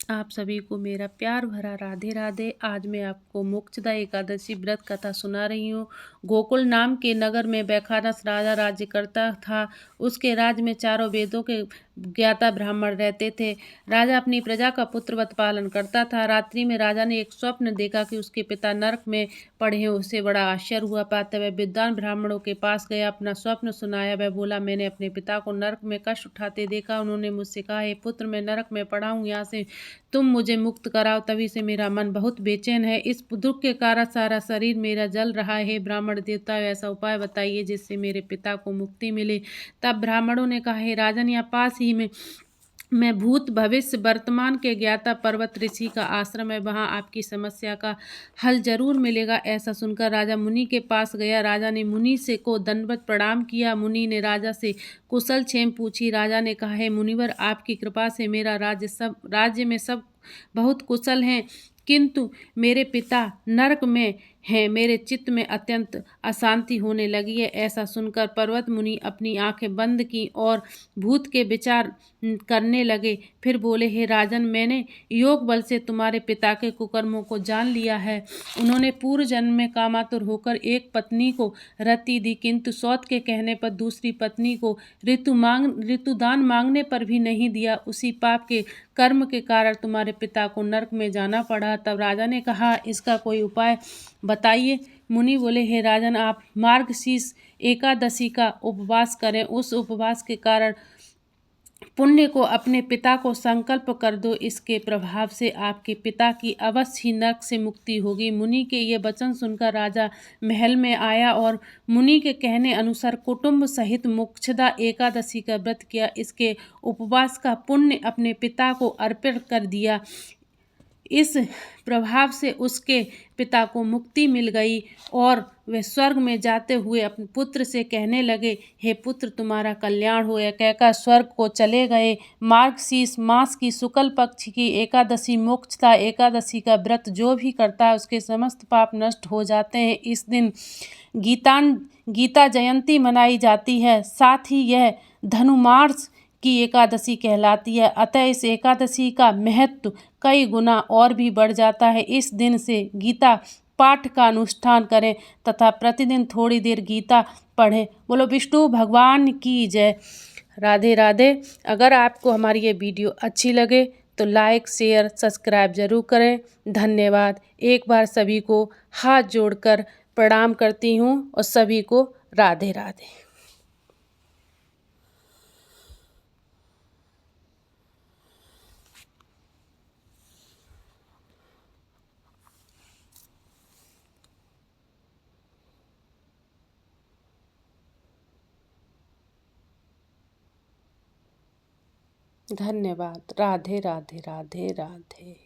आप सभी को मेरा प्यार भरा राधे राधे। आज मैं आपको मोक्षदा एकादशी व्रत कथा सुना रही हूँ। गोकुल नाम के नगर में बैखानस राजा राज्य करता था। उसके राज्य में चारों वेदों के ज्ञाता ब्राह्मण रहते थे। राजा अपनी प्रजा का पुत्रवत पालन करता था। रात्रि में राजा ने एक स्वप्न देखा कि उसके पिता नरक में पड़े हैं। उसे बड़ा आश्चर्य हुआ। पाते वह विद्वान ब्राह्मणों के पास गया, अपना स्वप्न सुनाया। वह बोला, मैंने अपने पिता को नरक में कष्ट उठाते देखा। उन्होंने मुझसे कहा, हे पुत्र, मैं नरक में पड़ा हूँ, यहाँ से तुम मुझे मुक्त कराओ। तभी से मेरा मन बहुत बेचैन है। इस दुख के कारण सारा शरीर मेरा जल रहा है। ब्राह्मण देवता, ऐसा उपाय बताइए जिससे मेरे पिता को मुक्ति मिले। तब ब्राह्मणों ने कहा, हे राजन, यहाँ पास ही में मैं भूत भविष्य वर्तमान के ज्ञाता पर्वत ऋषि का आश्रम है, वहाँ आपकी समस्या का हल जरूर मिलेगा। ऐसा सुनकर राजा मुनि के पास गया। राजा ने मुनि से को दंडवत प्रणाम किया। मुनि ने राजा से कुशल क्षेम पूछी। राजा ने कहा, है मुनिवर, आपकी कृपा से मेरा राज्य में सब बहुत कुशल हैं, किंतु मेरे पिता नरक में हैं। मेरे चित्त में अत्यंत अशांति होने लगी है। ऐसा सुनकर पर्वत मुनि अपनी आंखें बंद की और भूत के विचार करने लगे। फिर बोले, हे राजन, मैंने योग बल से तुम्हारे पिता के कुकर्मों को जान लिया है। उन्होंने पूर्व जन्म में कामातुर होकर एक पत्नी को रति दी, किंतु सौत के कहने पर दूसरी पत्नी को ऋतुदान मांगने पर भी नहीं दिया। उसी पाप के कर्म के कारण तुम्हारे पिता को नरक में जाना पड़ा। तब राजा ने कहा, इसका कोई उपाय बताइए। मुनि बोले, हे राजन, आप मार्गशीर्ष एकादशी का उपवास करें। उस उपवास के कारण पुण्य को अपने पिता को संकल्प कर दो। इसके प्रभाव से आपके पिता की अवश्य ही नरक से मुक्ति होगी। मुनि के ये वचन सुनकर राजा महल में आया और मुनि के कहने अनुसार कुटुंब सहित मोक्षदा एकादशी का व्रत किया। इसके उपवास का पुण्य अपने पिता को अर्पित कर दिया। इस प्रभाव से उसके पिता को मुक्ति मिल गई और वे स्वर्ग में जाते हुए अपने पुत्र से कहने लगे, हे पुत्र, तुम्हारा कल्याण हो। यह कहकर स्वर्ग को चले गए। मार्गशीर्ष मास की शुक्ल पक्ष की एकादशी मोक्षदा एकादशी का व्रत जो भी करता है उसके समस्त पाप नष्ट हो जाते हैं। इस दिन गीता जयंती मनाई जाती है। साथ ही यह धनुर्मास की एकादशी कहलाती है। अतः इस एकादशी का महत्व कई गुना और भी बढ़ जाता है। इस दिन से गीता पाठ का अनुष्ठान करें तथा प्रतिदिन थोड़ी देर गीता पढ़ें। बोलो विष्णु भगवान की जय। राधे राधे। अगर आपको हमारी ये वीडियो अच्छी लगे तो लाइक शेयर सब्सक्राइब जरूर करें। धन्यवाद। एक बार सभी को हाथ जोड़कर प्रणाम करती हूँ और सभी को राधे राधे। धन्यवाद। राधे राधे राधे राधे।